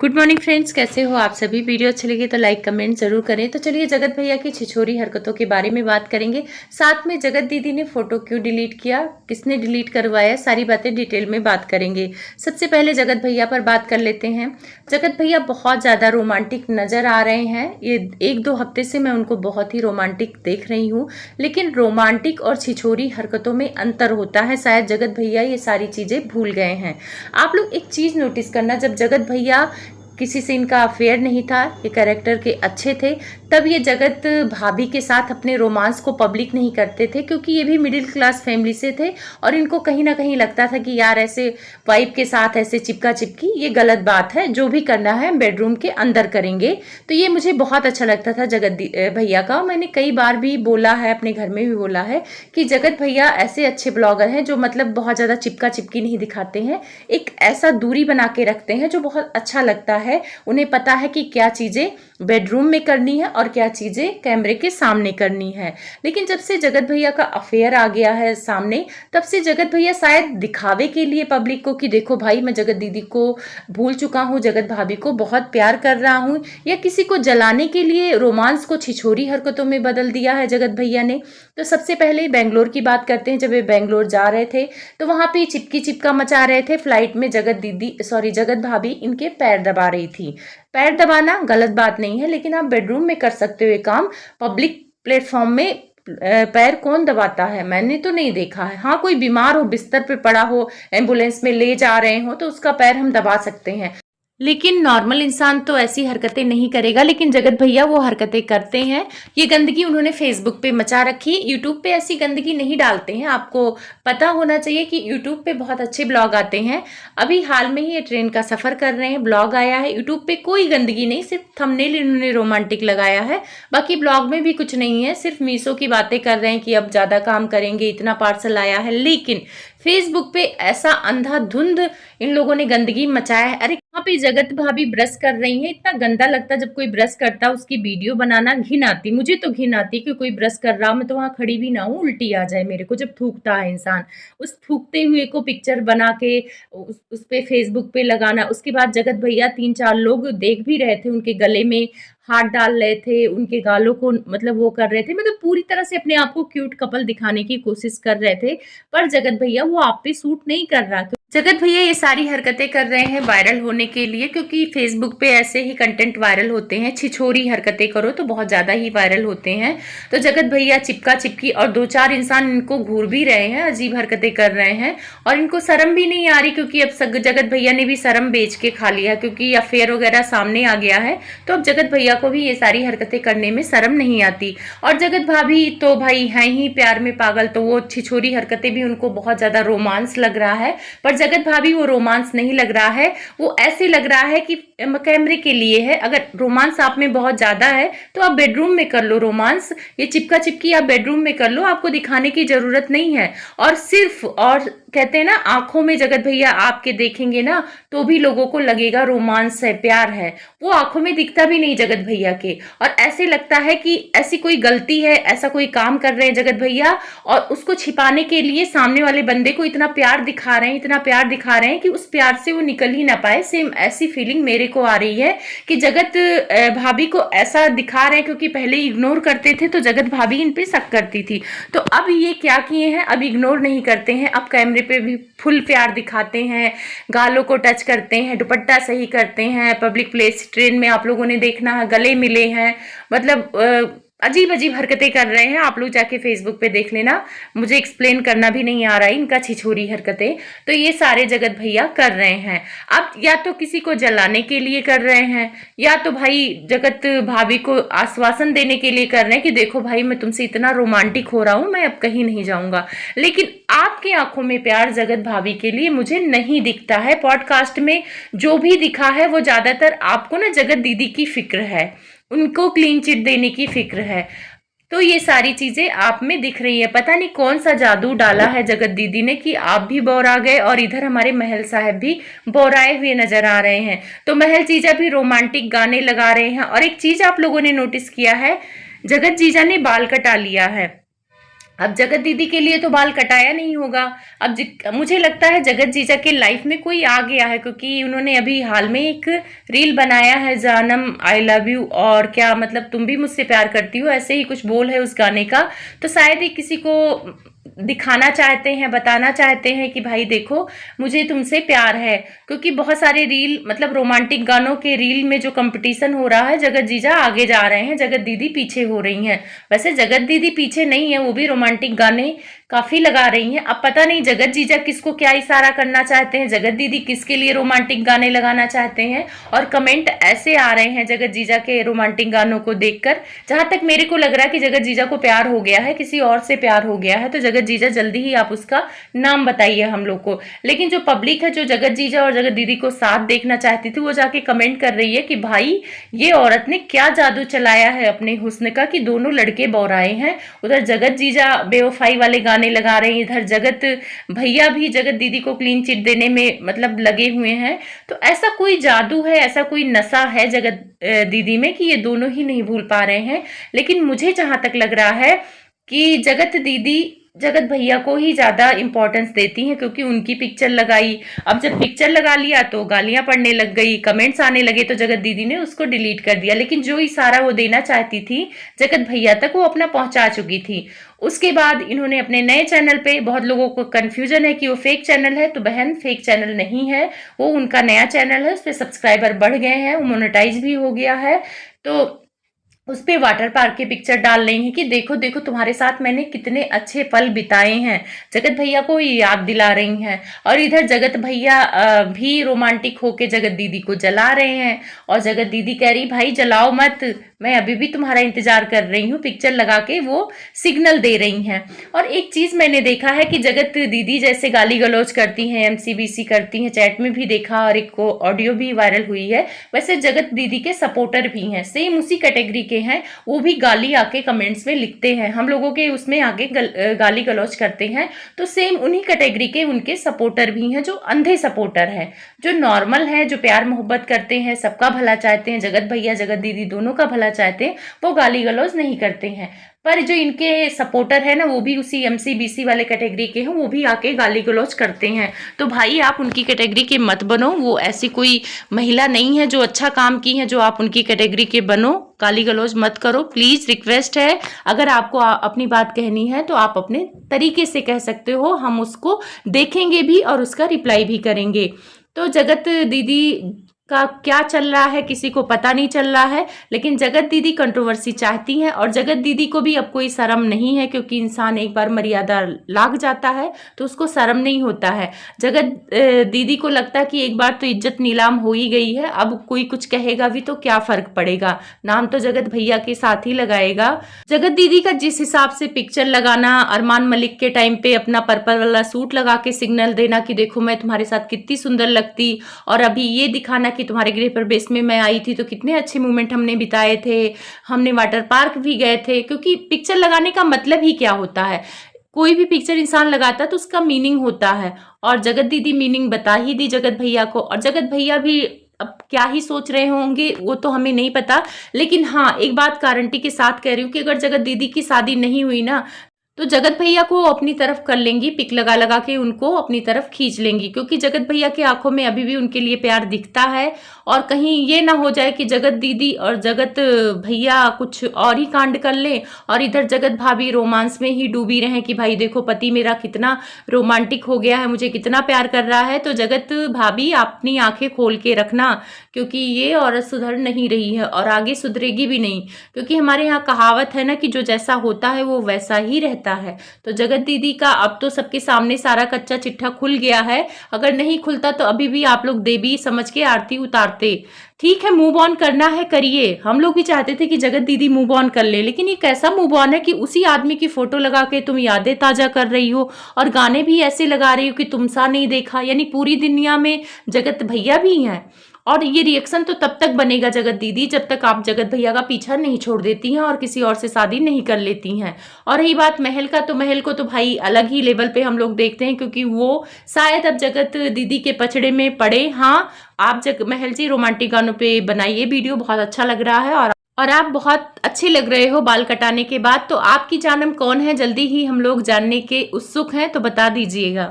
Good morning friends, कैसे हो आप सभी। वीडियो अच्छी लगी तो लाइक कमेंट जरूर करें। तो चलिए जगत भैया की छिछोरी हरकतों के बारे में बात करेंगे। साथ में जगत दीदी ने फोटो क्यों डिलीट किया, किसने डिलीट करवाया, सारी बातें डिटेल में बात करेंगे। सबसे पहले जगत भैया पर बात कर लेते हैं। जगत भैया बहुत ज़्यादा रोमांटिक नज़र आ रहे हैं। ये 1-2 हफ्ते से मैं उनको बहुत ही रोमांटिक देख रही हूँ, लेकिन रोमांटिक और छिछोरी हरकतों में अंतर होता है। शायद जगत भैया ये सारी चीज़ें भूल गए हैं। आप लोग एक चीज़ नोटिस करना, जब जगत भैया किसी से इनका अफेयर नहीं था, ये कैरेक्टर के अच्छे थे, तब ये जगत भाभी के साथ अपने रोमांस को पब्लिक नहीं करते थे, क्योंकि ये भी मिडिल क्लास फैमिली से थे और इनको कहीं ना कहीं लगता था कि यार ऐसे वाइफ के साथ ऐसे चिपका चिपकी ये गलत बात है, जो भी करना है बेडरूम के अंदर करेंगे। तो ये मुझे बहुत अच्छा लगता था जगत भैया का। मैंने कई बार भी बोला है, अपने घर में भी बोला है कि जगत भैया ऐसे अच्छे ब्लॉगर हैं जो मतलब बहुत ज़्यादा चिपका चिपकी नहीं दिखाते हैं, एक ऐसा दूरी बना के रखते हैं जो बहुत अच्छा लगता है। उन्हें पता है कि क्या चीजें बेडरूम में करनी है और क्या चीजें कैमरे के सामने करनी है। लेकिन जब से जगत भैया का अफेयर आ गया है सामने, तब से जगत भैया शायद दिखावे के लिए पब्लिक को कि देखो भाई मैं जगत दीदी को भूल चुका हूँ, जगत भाभी को बहुत प्यार कर रहा हूँ, या किसी को जलाने के लिए रोमांस को छिछोरी हरकतों में बदल दिया है जगत भैया ने। तो सबसे पहले बेंगलोर की बात करते हैं। जब वे बेंगलोर जा रहे थे तो वहां पे चिपकी चिपका मचा रहे थे। फ्लाइट में जगत भाभी इनके पैर दबा रही थी। पैर दबाना गलत बात नहीं है, लेकिन आप बेडरूम में कर सकते हो ये काम। पब्लिक प्लेटफॉर्म में पैर कौन दबाता है? मैंने तो नहीं देखा है। हाँ, कोई बीमार हो, बिस्तर पे पड़ा हो, एम्बुलेंस में ले जा रहे हो, तो उसका पैर हम दबा सकते हैं, लेकिन नॉर्मल इंसान तो ऐसी हरकतें नहीं करेगा। लेकिन जगत भैया वो हरकतें करते हैं। ये गंदगी उन्होंने फेसबुक पे मचा रखी है। यूट्यूब पे ऐसी गंदगी नहीं डालते हैं। आपको पता होना चाहिए कि यूट्यूब पे बहुत अच्छे ब्लॉग आते हैं। अभी हाल में ही ये ट्रेन का सफ़र कर रहे हैं, ब्लॉग आया है। यूट्यूब पे कोई गंदगी नहीं, सिर्फ थंबनेल इन्होंने रोमांटिक लगाया है, बाकी ब्लॉग में भी कुछ नहीं है। सिर्फ मीशो की बातें कर रहे हैं कि अब ज़्यादा काम करेंगे, इतना पार्सल आया है। लेकिन फेसबुक पे ऐसा अंधाधुंध इन लोगों ने गंदगी मचाया है। अरे वहाँ पे जगत भाभी ब्रश कर रही है, इतना गंदा लगता जब कोई ब्रश करता, उसकी वीडियो बनाना घिन आती। मुझे तो घिन आती कि कोई ब्रश कर रहा, मैं तो वहाँ खड़ी भी ना हूँ, उल्टी आ जाए मेरे को जब थूकता है इंसान। उस थूकते हुए को पिक्चर बना के उस पे फेसबुक पे लगाना। उसके बाद जगत भैया 3-4 लोग देख भी रहे थे, उनके गले में हाथ डाल रहे थे, उनके गालों को मतलब वो कर रहे थे, मतलब पूरी तरह से अपने आप को क्यूट कपल दिखाने की कोशिश कर रहे थे। पर जगत भैया वो आप पे सूट नहीं कर रहा। जगत भैया ये सारी हरकतें कर रहे हैं वायरल होने के लिए, क्योंकि फेसबुक पे ऐसे ही कंटेंट वायरल होते हैं। छिछोरी हरकतें करो तो बहुत ज़्यादा ही वायरल होते हैं। तो जगत भैया चिपका चिपकी और 2-4 इंसान इनको घूर भी रहे हैं, अजीब हरकतें कर रहे हैं, और इनको शर्म भी नहीं आ रही, क्योंकि अब जगत भैया ने भी शर्म बेच के खा लिया, क्योंकि अफेयर वगैरह सामने आ गया है। तो अब जगत भैया को भी ये सारी हरकतें करने में शर्म नहीं आती। और जगत भाभी तो भाई हैं ही प्यार में पागल, तो वो छिछोरी हरकतें भी उनको बहुत ज़्यादा रोमांस लग रहा है। पर जगत भाभी वो रोमांस नहीं लग रहा है, वो ऐसे लग रहा है कि कैमरे के लिए है। अगर रोमांस आप में बहुत ज्यादा है तो आप बेडरूम में कर लो रोमांस, ये चिपका चिपकी आप बेडरूम में कर लो, आपको दिखाने की जरूरत नहीं है। और सिर्फ, और कहते हैं ना, आंखों में जगत भैया आपके देखेंगे ना तो भी लोगों को लगेगा रोमांस है, प्यार है। वो आंखों में दिखता भी नहीं जगत भैया के, और ऐसे लगता है कि ऐसी कोई गलती है, ऐसा कोई काम कर रहे हैं जगत भैया, और उसको छिपाने के लिए सामने वाले बंदे को इतना प्यार दिखा रहे हैं, इतना प्यार दिखा रहे हैं कि उस प्यार से वो निकल ही ना पाए। सेम ऐसी फीलिंग मेरे को आ रही है कि जगत भाभी को ऐसा दिखा रहे हैं, क्योंकि पहले इग्नोर करते थे तो जगत भाभी इन पे शक करती थी। तो अब ये क्या किए हैं, अब इग्नोर नहीं करते हैं, अब कैमरे पे भी फुल प्यार दिखाते हैं, गालों को टच करते हैं, दुपट्टा सही करते हैं। पब्लिक प्लेस ट्रेन में आप लोगों ने देखना है, गले मिले हैं, मतलब अजीब अजीब हरकतें कर रहे हैं। आप लोग जाके फेसबुक पे देख लेना, मुझे एक्सप्लेन करना भी नहीं आ रहा है इनका छिछोरी हरकतें। तो ये सारे जगत भैया कर रहे हैं। अब या तो किसी को जलाने के लिए कर रहे हैं, या तो भाई जगत भाभी को आश्वासन देने के लिए कर रहे हैं कि देखो भाई मैं तुमसे इतना रोमांटिक हो रहा हूं, मैं अब कहीं नहीं जाऊंगा। लेकिन आपकी आंखों में प्यार जगत भाभी के लिए मुझे नहीं दिखता है। पॉडकास्ट में जो भी दिखा है वो ज्यादातर आपको ना जगत दीदी की फिक्र है, उनको क्लीन चिट देने की फिक्र है। तो ये सारी चीजें आप में दिख रही है। पता नहीं कौन सा जादू डाला है जगत दीदी ने कि आप भी बौरा गए और इधर हमारे महल साहब भी बौराए हुए नजर आ रहे हैं। तो महल जीजा भी रोमांटिक गाने लगा रहे हैं। और एक चीज आप लोगों ने नोटिस किया है, जगत जीजा ने बाल कटा लिया है। अब जगत दीदी के लिए तो बाल कटाया नहीं होगा। अब मुझे लगता है जगत जीजा के लाइफ में कोई आ गया है, क्योंकि उन्होंने अभी हाल में एक रील बनाया है, जानम आई लव यू और क्या मतलब तुम भी मुझसे प्यार करती हो, ऐसे ही कुछ बोल है उस गाने का। तो शायद ही किसी को दिखाना चाहते हैं, बताना चाहते हैं कि भाई देखो मुझे तुमसे प्यार है। क्योंकि बहुत सारे रील मतलब रोमांटिक गानों के रील में जो कंपटीशन हो रहा है, जगत जीजा आगे जा रहे हैं, जगत दीदी पीछे हो रही हैं। वैसे जगत दीदी पीछे नहीं है, वो भी रोमांटिक गाने काफी लगा रही हैं। अब पता नहीं जगत जीजा किसको क्या इशारा करना चाहते हैं, जगत दीदी किसके लिए रोमांटिक गाने लगाना चाहते हैं। और कमेंट ऐसे आ रहे हैं जगत जीजा के रोमांटिक गानों को देखकर, जहां तक मेरे को लग रहा है कि जगत जीजा को प्यार हो गया है, किसी और से प्यार हो गया है। तो जगत जीजा जल्दी ही आप उसका नाम बताइए हम लोग को। लेकिन जो पब्लिक है, जो जगत जीजा और जगत दीदी को साथ देखना चाहती थी, वो जाके कमेंट कर रही है कि भाई ये औरत ने क्या जादू चलाया है अपने हुस्न का कि दोनों लड़के बौराए हैं। उधर जगत जीजा बेवफाई वाले गाने लगा रहे हैं, इधर जगत भैया भी जगत दीदी को क्लीन चिट देने में मतलब लगे हुए हैं। तो ऐसा कोई जादू है, ऐसा कोई नशा है जगत दीदी में कि ये दोनों ही नहीं भूल पा रहे हैं। लेकिन मुझे जहां तक लग रहा है कि जगत दीदी जगत भैया को ही ज्यादा इंपॉर्टेंस देती हैं, क्योंकि उनकी पिक्चर लगाई। अब जब पिक्चर लगा लिया तो गालियां पड़ने लग गई, कमेंट्स आने लगे, तो जगत दीदी ने उसको डिलीट कर दिया। लेकिन जो इशारा वो देना चाहती थी जगत भैया तक, वो अपना पहुंचा चुकी थी। उसके बाद इन्होंने अपने नए चैनल पे, बहुत लोगों को कंफ्यूजन है कि वो फेक चैनल है, तो बहन फेक चैनल नहीं है, वो उनका नया चैनल है, उस पर सब्सक्राइबर बढ़ गए हैं, वो मोनेटाइज भी हो गया है। तो उस पे वाटर पार्क की पिक्चर डाल रही है कि देखो देखो तुम्हारे साथ मैंने कितने अच्छे पल बिताए हैं, जगत भैया को याद दिला रही हैं। और इधर जगत भैया भी रोमांटिक होके जगत दीदी को जला रहे हैं, और जगत दीदी कह रही भाई जलाओ मत, मैं अभी भी तुम्हारा इंतजार कर रही हूँ, पिक्चर लगा के वो सिग्नल दे रही हैं। और एक चीज मैंने देखा है कि जगत दीदी जैसे गाली गलौज करती हैं, एमसीबीसी करती हैं, चैट में भी देखा और एक को ऑडियो भी वायरल हुई है, वैसे जगत दीदी के सपोर्टर भी हैं, सेम उसी कैटेगरी के हैं, वो भी गाली आके कमेंट्स में लिखते हैं, हम लोगों के उसमें आगे गाली गलौज करते हैं। तो सेम उन्हीं कैटेगरी के उनके सपोर्टर भी हैं, जो अंधे सपोर्टर हैं, जो नॉर्मल हैं, जो प्यार मोहब्बत करते हैं, सबका भला चाहते हैं, जगत भैया जगत दीदी दोनों का भला चाहते हैं, वो गाली गलौज नहीं करते हैं। पर जो इनके सपोर्टर है ना, वो भी उसी एमसीबीसी वाले कैटेगरी के हैं, वो भी आके गाली गलौज करते हैं। तो भाई आप उनकी कैटेगरी के मत बनो, वो ऐसी कोई महिला नहीं है जो अच्छा काम की है जो आप उनकी कैटेगरी के बनो, गाली गलौज मत करो प्लीज, रिक्वेस्ट है। अगर आपको अपनी बात कहनी है तो आप अपने तरीके से कह सकते हो, हम उसको देखेंगे भी और उसका रिप्लाई भी करेंगे। तो जगत दीदी का क्या चल रहा है किसी को पता नहीं चल रहा है, लेकिन जगत दीदी कंट्रोवर्सी चाहती हैं, और जगत दीदी को भी अब कोई शर्म नहीं है, क्योंकि इंसान एक बार मर्यादा लाग जाता है तो उसको शर्म नहीं होता है। जगत दीदी को लगता है कि एक बार तो इज्जत नीलाम हो ही गई है, अब कोई कुछ कहेगा भी तो क्या फर्क पड़ेगा, नाम तो जगत भैया के साथ ही लगाएगा। जगत दीदी का जिस हिसाब से पिक्चर लगाना, अरमान मलिक के टाइम पे अपना पर्पल वाला सूट लगा के सिग्नल देना कि देखो मैं तुम्हारे साथ कितनी सुंदर लगती, और अभी ये दिखाना कि तुम्हारे गृह प्रवेश में मैं आई थी तो कितने अच्छे मोमेंट हमने बिताए थे, हमने वाटर पार्क भी गए थे। क्योंकि पिक्चर लगाने का मतलब ही क्या होता है, कोई भी पिक्चर इंसान लगाता है तो उसका मीनिंग होता है, और जगत दीदी मीनिंग बता ही दी जगत भैया को। और जगत भैया भी अब क्या ही सोच रहे होंगे वो तो हमें नहीं पता, लेकिन हाँ एक बात गारंटी के साथ कह रही हूँ कि अगर जगत दीदी की शादी नहीं हुई ना, तो जगत भैया को अपनी तरफ कर लेंगी, पिक लगा लगा के उनको अपनी तरफ खींच लेंगी, क्योंकि जगत भैया की आंखों में अभी भी उनके लिए प्यार दिखता है। और कहीं ये ना हो जाए कि जगत दीदी और जगत भैया कुछ और ही कांड कर ले, और इधर जगत भाभी रोमांस में ही डूबी रहे कि भाई देखो पति मेरा कितना रोमांटिक हो गया है, मुझे कितना प्यार कर रहा है। तो जगत भाभी अपनी आंखें खोल के रखना, क्योंकि ये औरत सुधर नहीं रही है और आगे सुधरेगी भी नहीं, क्योंकि हमारे यहाँ कहावत है ना कि जो जैसा होता है वो वैसा ही रहता है। तो जगत दीदी का अब तो सबके सामने सारा कच्चा चिट्ठा खुल गया है, अगर नहीं खुलता तो अभी भी आप लोग देवी समझ के आरती उतारते। ठीक है, मूव ऑन करना है करिए, हम लोग भी चाहते थे कि जगत दीदी मूव ऑन कर ले, लेकिन ये कैसा मूव ऑन है कि उसी आदमी की फोटो लगा के तुम यादें ताजा कर रही हो, और गाने भी ऐसे लगा रही हो कि तुमसा नहीं देखा, यानी पूरी दुनिया में जगत भैया भी हैं। और ये रिएक्शन तो तब तक बनेगा जगत दीदी जब तक आप जगत भैया का पीछा नहीं छोड़ देती हैं और किसी और से शादी नहीं कर लेती हैं। और रही बात महल का, तो महल को तो भाई अलग ही लेवल पे हम लोग देखते हैं, क्योंकि वो शायद अब जगत दीदी के पछड़े में पड़े। हाँ, आप महल जी रोमांटिक गानों पे बनाइए वीडियो, बहुत अच्छा लग रहा है। और और आप बहुत अच्छे लग रहे हो बाल कटाने के बाद। तो आपकी जानम कौन है, जल्दी ही हम लोग जानने के उत्सुक हैं, तो बता दीजिएगा।